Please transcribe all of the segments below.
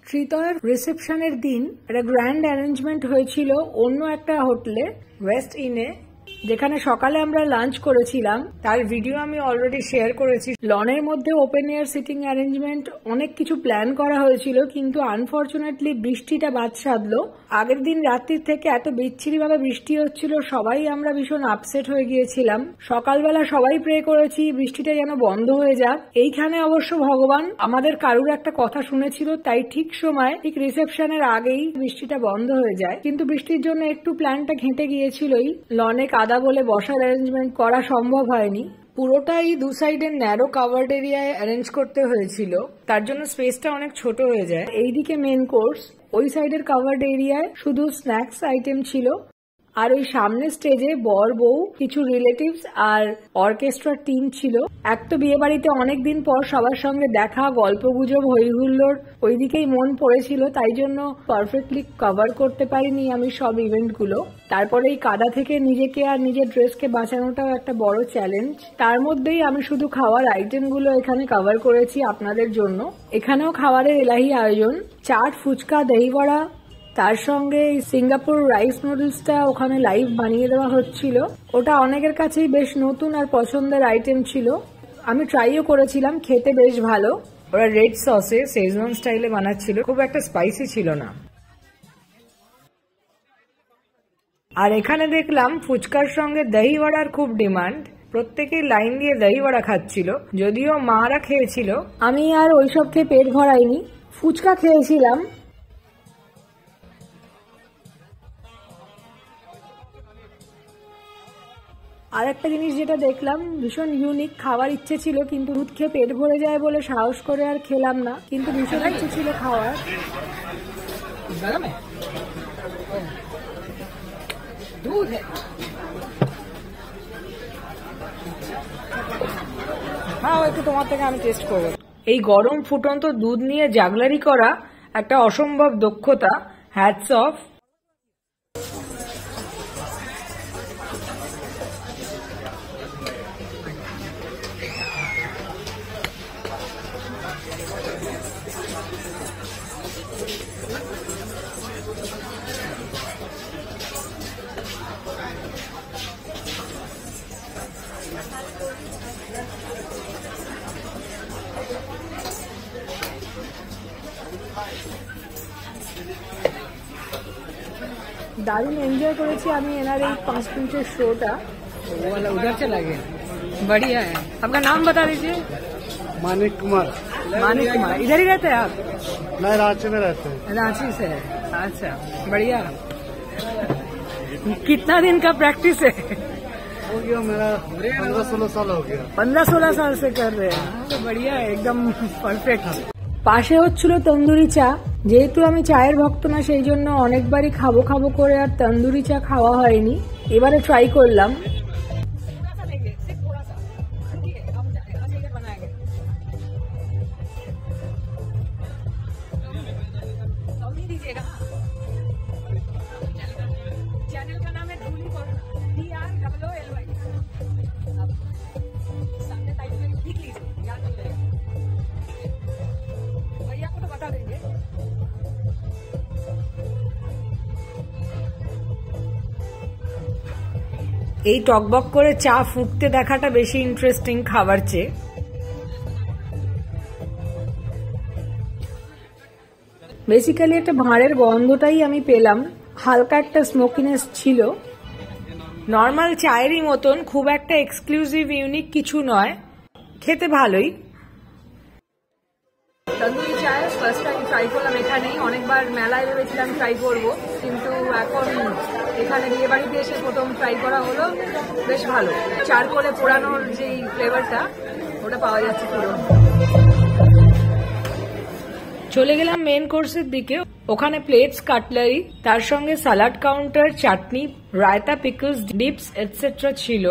শ্রীতয়ের রিসেপশনের দিন একটা grand arrangement হয়েছিল অন্য একটা হোটেলে, ওয়েস্ট ইনে, যেখানে সকালে আমরা লাঞ্চ করেছিলাম। তার ভিডিও আমি অলরেডি শেয়ার করেছি। লনের মধ্যে ওপেন এয়ার সিটিং অ্যারেঞ্জমেন্ট, অনেক কিছু প্ল্যান করা হয়েছিল, কিন্তু আনফরচুনেটলি বৃষ্টিটা বাদ সাধলো। আগের দিন রাত্রির থেকে এত বিচ্ছিরি ভাবে বৃষ্টি হচ্ছিল, সবাই আমরা ভীষণ আপসেট হয়ে গিয়েছিলাম। সকালবেলা সবাই প্রে করেছি বৃষ্টিটা যেন বন্ধ হয়ে যাক। এইখানে অবশ্য ভগবান আমাদের কারুর একটা কথা শুনেছিল, তাই ঠিক সময়, ঠিক রিসেপশনের আগেই বৃষ্টিটা বন্ধ হয়ে যায়। কিন্তু বৃষ্টির জন্য একটু প্ল্যানটা ঘেঁটে গিয়েছিলই। লনে কাদা বলে বসার অ্যারেঞ্জমেন্ট করা সম্ভব হয়নি। পুরোটাই দু সাইডের ন্যারো কাভার্ড এরিয়ায় অ্যারেঞ্জ করতে হয়েছিল, তার জন্য স্পেসটা অনেক ছোট হয়ে যায়। এইদিকে মেন কোর্স, ওই সাইডের কাভার্ড এরিয়ায় শুধু স্ন্যাক্স আইটেম ছিল। আর ওই সামনে স্টেজে বর বউ, কিছু রিলেটিভস আর অর্কেস্ট্রার টিম ছিল। এক তো বিয়ে বাড়িতে অনেকদিন পর সবার সঙ্গে দেখা, গল্প গুজব, হই হুল্লোড় ওইদিকেই মন পড়েছিল, তাই জন্য পারফেক্টলি কভার করতে পারিনি আমি সব ইভেন্টগুলো। তারপরে এই কাদা থেকে নিজেকে আর নিজের ড্রেসকে বাঁচানোটাও একটা বড় চ্যালেঞ্জ। তার মধ্যেই আমি শুধু খাওয়ার আইটেমগুলো এখানে কভার করেছি আপনাদের জন্য। এখানেও খাবারের এলাহি আয়োজন, চাট, ফুচকা, দহিবড়া, তার সঙ্গে সিঙ্গাপুর রাইস নুডলসটা ওখানে লাইভ বানিয়ে দেওয়া হচ্ছিল। ওটা অনেকের কাছেই বেশ নতুন আর পছন্দের আইটেম ছিল। আমি ট্রাইও করেছিলাম, খেতে বেশ ভালো। ওরা রেড সসে শেজওয়ান স্টাইলে বানাচ্ছিল, খুব একটা স্পাইসি ছিল না। আর এখানে দেখলাম ফুচকার সঙ্গে দহি বড়ার খুব ডিমান্ড, প্রত্যেকেই লাইন দিয়ে দহি বড়া খাচ্ছিল। যদিও মারা খেয়েছিল, আমি আর ওইসব খেয়ে পেট ভরাইনি, ফুচকা খেয়েছিলাম। আর একটা জিনিস যেটা দেখলাম ভীষণ ইউনিক, খাওয়ার ইচ্ছে ছিল কিন্তু দুধ খেয়ে পেট ভরে যায় বলে সাহস করে আর খেলাম না, কিন্তু ভীষণ ইচ্ছে ছিল খাওয়ার। হ্যাঁ, একটু তোমার থেকে আমি টেস্ট করবো। এই গরম ফুটন্ত দুধ নিয়ে জাগলারি করা একটা অসম্ভব দক্ষতা, হ্যাটস অফ। दारुण एंजॉय करेছি আমি এনার এই 5 मिनटेर शोटा। वो वाला उधर चला गया, बढ़िया है। आपका नाम बता दीजिए। मानिक कुमार। मानिक कुमार, इधर ही रहते हैं आप? मैं रांची में रहते हैं। रांची से है, अच्छा बढ़िया। कितना दिन का प्रैक्टिस है? हो गया मेरा 15-16 साल हो गया। 15-16 साल से कर रहे हैं, बढ़िया है, एकदम परफेक्ट। পাশে হচ্ছিল তন্দুরি চা। যেহেতু আমি চায়ের ভক্ত না, সেই জন্য অনেকবারই খাবো খাবো করে আর তন্দুরি চা খাওয়া হয়নি। এবারে ট্রাই করলাম। এই টকবক করে চা ফুটতে দেখাটা বেশি ইন্টারেস্টিং খাবার চেয়ে। বেসিক্যালি একটা ভাঁড়ের গন্ধটাই আমি পেলাম, হালকা একটা স্মোকিনেস ছিল। নর্মাল চায়েরই মতন, খুব একটা এক্সক্লুসিভ ইউনিক কিছু নয়, খেতে ভালোই। তন্দুরি চায় ফার্স্ট টাইম ট্রাই করলাম এখানেই। অনেকবার মেলায় ভেবেছিলাম ট্রাই করবো, কিন্তু এখন এখানে বিয়ে বাড়িতে এসে প্রথম ট্রাই করা হলো। বেশ ভালো, চারকোলে পোড়ানোর যে ফ্লেভারটা ওটা পাওয়া যাচ্ছে পুরো। চলে গেলাম মেন কোর্সের দিকে। ওখানে প্লেটস, কাটলারি, তার সঙ্গে সালাড কাউন্টার, চাটনি, রায়তা, পিকলস, ডিপস এটসেট্রা ছিল।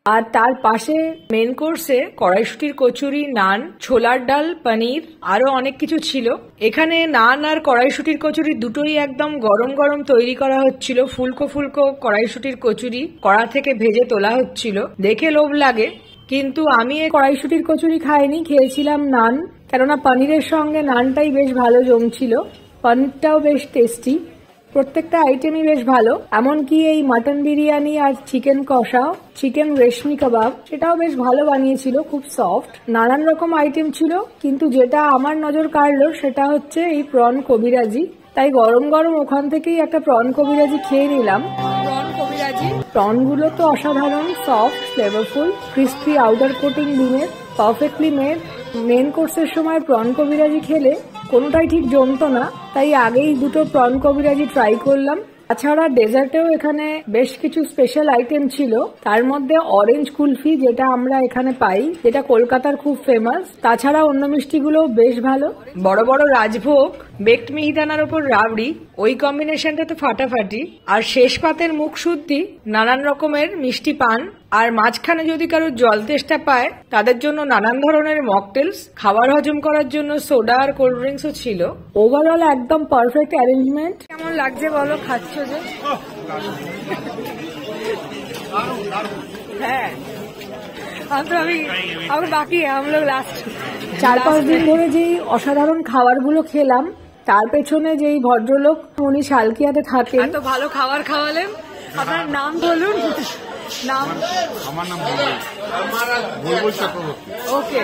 আর তার পাশে মেন কোর্সে কড়াইশুটির কচুরি, নান, ছোলার ডাল, পনির, আরো অনেক কিছু ছিল। এখানে নান আর কড়াইশুটির কচুরি দুটোই একদম গরম গরম তৈরি করা হচ্ছিল। ফুলকো ফুলকো কড়াইশুটির কচুরি কড়া থেকে ভেজে তোলা হচ্ছিল, দেখে লোভ লাগে। কিন্তু আমি এই কড়াইশুটির কচুরি খাইনি, খেয়েছিলাম নান, কেননা পনিরের সঙ্গে নানটাই বেশ ভালো জমছিল। পনিরটাও বেশ টেস্টি, প্রত্যেকটা আইটেমই বেশ ভালো। এমনকি এই মাটন বিরিয়ানি আর চিকেন কষা, চিকেন রেশমি কাবাব, সেটাও বেশ ভালো বানিয়েছিল, খুব সফট। নানান রকম আইটেম ছিল, কিন্তু যেটা আমার নজর কাড়লো সেটা হচ্ছে এই প্রন কবিরাজি। তাই গরম গরম ওখান থেকেই একটা প্রন কবিরাজি খেয়ে নিলাম। প্রনগুলো তো অসাধারণ, soft, flavourful, crispy outer coating ডিমের, পারফেক্টলি মেড। মেন কোর্সের সময় প্রন কবিরাজি খেলে কোনোটাই ঠিক জমতো না, তাই আগেই দুটো প্রন কবিরাজি ট্রাই করলাম। তাছাড়া ডেজার্টেও এখানে বেশ কিছু স্পেশাল আইটেম ছিল, তার মধ্যে অরেঞ্জ কুলফি, যেটা আমরা এখানে পাই, যেটা কলকাতার খুব ফেমাস। তাছাড়া অন্য মিষ্টিগুলো বেশ ভালো, বড় বড় রাজভোগ, বেকড মিহিদানার ওপর রাবড়ি, ওই কম্বিনেশনটা তো ফাটাফাটি। আর শেষ পাতের মুখ শুদ্ধি নানান রকমের মিষ্টি পান। আর মাঝখানে যদি কারোর জল তেষ্টা পায় তাদের জন্য নানান ধরনের মকটেলস, খাবার হজম করার জন্য সোডা আর কোল্ড ড্রিঙ্কসও ছিল। ওভারঅল একদম পারফেক্ট অ্যারেঞ্জমেন্ট। কেমন লাগছে বলো, খাচ্ছ যে? হ্যাঁ, আমি বাকি আমরা লাস্ট 4-5 দিন ধরে যেই অসাধারণ খাবারগুলো খেলাম, তার পেছনে যেই ভদ্রলোক উনি শালকিয়াতে থাকে, এত ভালো খাবার খাওয়ালেন। আপনার নাম বলুন। নাম? আমার নাম বুলবুল চক্রবর্তী। ওকে,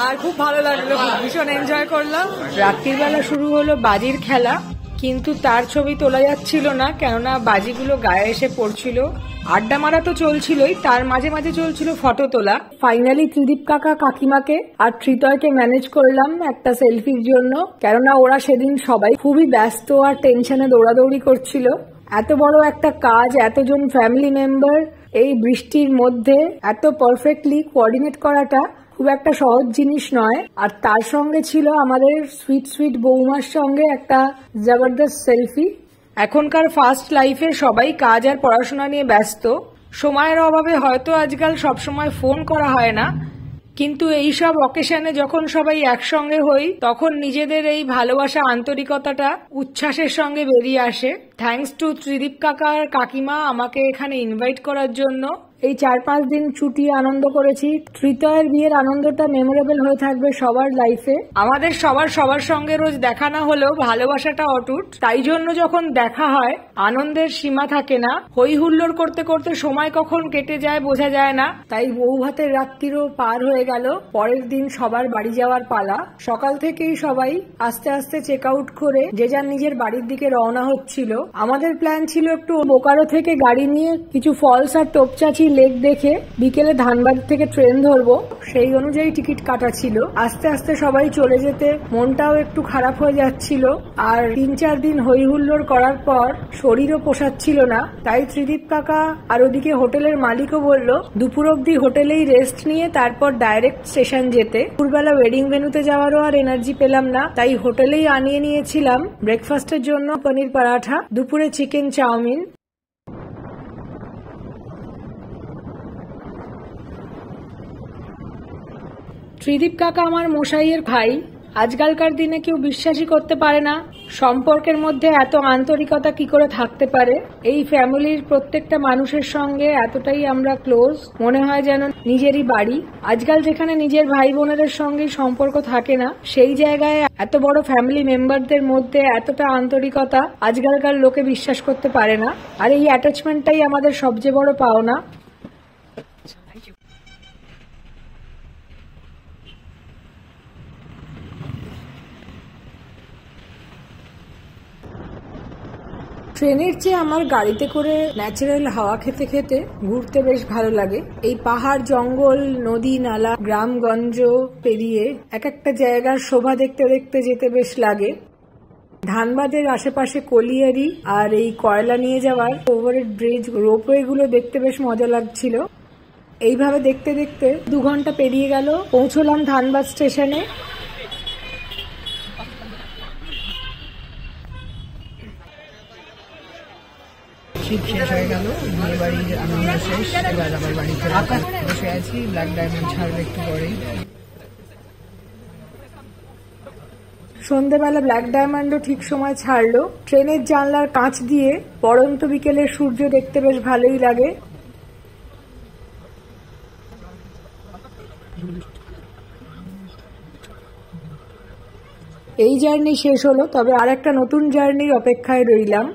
আর খুব ভালো লাগলো, ভীষণ এনজয় করলাম। রাত্রিবেলা শুরু হলো বাজির খেলা, কিন্তু তার ছবি তোলা যাচ্ছিল না, কেননা বাজিগুলো গায়ে এসে পড়ছিল। আড্ডা মারা তো চলছিলই, তার মাঝে মাঝে চলছিল ফটো তোলা। ফাইনালি ত্রিদীপ কাকা, কাকিমাকে আর ত্রিতয়কে ম্যানেজ করলাম একটা সেলফির জন্য, কেননা ওরা সেদিন সবাই খুবই ব্যস্ত আর টেনশনে দৌড়াদৌড়ি করছিল। এত বড় একটা কাজ, এতজন ফ্যামিলি মেম্বার এই বৃষ্টির মধ্যে এত পারফেক্টলি কোঅর্ডিনেট করাটা খুব একটা সহজ জিনিস নয়। আর তার সঙ্গে ছিল আমাদের সুইট সুইট বৌমার সঙ্গে একটা জবরদস্ত সেলফি। এখনকার ফাস্ট লাইফে সবাই কাজ আর পড়াশোনা নিয়ে ব্যস্ত, সময়ের অভাবে হয়তো আজকাল সবসময় ফোন করা হয় না, কিন্তু এইসব অকেশনে যখন সবাই একসঙ্গে হই, তখন নিজেদের এই ভালোবাসা, আন্তরিকতাটা উচ্ছ্বাসের সঙ্গে বেরিয়ে আসে। থ্যাঙ্কস টু ত্রিদীপ কাকা আর কাকিমা আমাকে এখানে ইনভাইট করার জন্য। এই 4-5 দিন ছুটি আনন্দ করেছি। ত্রিতয়ের বিয়ের আনন্দটা মেমোরেবল হয়ে থাকবে সবার লাইফে। আমাদের সবার সঙ্গে রোজ দেখা না হলেও ভালোবাসাটা অটুট, তাই জন্য যখন দেখা হয় আনন্দের সীমা থাকে না। হই হুল্লোড় করতে করতে সময় কখন কেটে যায় বোঝা যায় না। তাই বউ ভাতের রাত্রিরও পার হয়ে গেল, পরের দিন সবার বাড়ি যাওয়ার পালা। সকাল থেকেই সবাই আস্তে আস্তে চেক আউট করে যে যার নিজের বাড়ির দিকে রওনা হচ্ছিল। আমাদের প্ল্যান ছিল একটু বোকারো থেকে গাড়ি নিয়ে কিছু ফলস আর টোপচাচি লেক দেখে বিকেলে ধানবাদ থেকে ট্রেন ধরবো, সেই অনুযায়ী টিকিট কাটা ছিল। আস্তে আস্তে সবাই চলে যেতে মনটাও একটু খারাপ হয়ে যাচ্ছিল, আর 3-4 দিন হই হুল্লোড় করার পর শরীরও পোষাচ্ছিল না। তাই ত্রিদীপ কাকা আর ওদিকে হোটেলের মালিকও বলল দুপুর অব্দি হোটেলেই রেস্ট নিয়ে তারপর ডাইরেক্ট স্টেশন যেতে। দুপুরবেলা ওয়েডিং ভেন্যুতে যাওয়ারও আর এনার্জি পেলাম না, তাই হোটেলেই আনিয়ে নিয়েছিলাম ব্রেকফাস্টের জন্য পনির পরাঠা, দুপুরে চিকেন চাউমিন। ত্রিদীপ কাকা আমার মশাইয়ের ভাই। আজকালকার দিনে কেউ বিশ্বাসই করতে পারে না সম্পর্কের মধ্যে এত আন্তরিকতা কি করে থাকতে পারে। এই ফ্যামিলির প্রত্যেকটা মানুষের সঙ্গে এতটাই আমরা ক্লোজ, মনে হয় যেন নিজেরই বাড়ি। আজকাল যেখানে নিজের ভাই বোনেদের সঙ্গে সম্পর্ক থাকে না, সেই জায়গায় এত বড় ফ্যামিলি মেম্বারদের মধ্যে এতটা আন্তরিকতা আজকালকার লোকে বিশ্বাস করতে পারে না। আর এই অ্যাটাচমেন্টটাই আমাদের সবচেয়ে বড় পাওনা। ট্রেনের চেয়ে আমার গাড়িতে করে ন্যাচারাল হাওয়া খেতে খেতে ঘুরতে বেশ ভালো লাগে। এই পাহাড়, জঙ্গল, নদী, নালা, গ্রামগঞ্জ পেরিয়ে এক একটা জায়গার শোভা দেখতে দেখতে যেতে বেশ লাগে। ধানবাদের আশেপাশে কলিয়ারি আর এই কয়লা নিয়ে যাওয়ার ওভারহেড ব্রিজ, রোপওয়ে গুলো দেখতে বেশ মজা লাগছিল। এইভাবে দেখতে দেখতে 2 ঘন্টা পেরিয়ে গেল, পৌঁছলাম ধানবাদ স্টেশনে। ট্রিপ শেষ হয়ে গেল, বিয়ে বাড়ির আনন্দ শেষ, এবার আবার বাড়িতে বসে আছি। ব্ল্যাক ডায়মন্ড ছাড়বে একটু পরেই। সন্ধ্যেবেলা ব্ল্যাক ডায়মন্ডও ঠিক সময় ছাড়লো। ট্রেনের জানলার কাঁচ দিয়ে পড়ন্ত বিকেলের সূর্য দেখতে বেশ ভালোই লাগে। এই জার্নি শেষ হলো, তবে আর একটা নতুন জার্নির অপেক্ষায় রইলাম।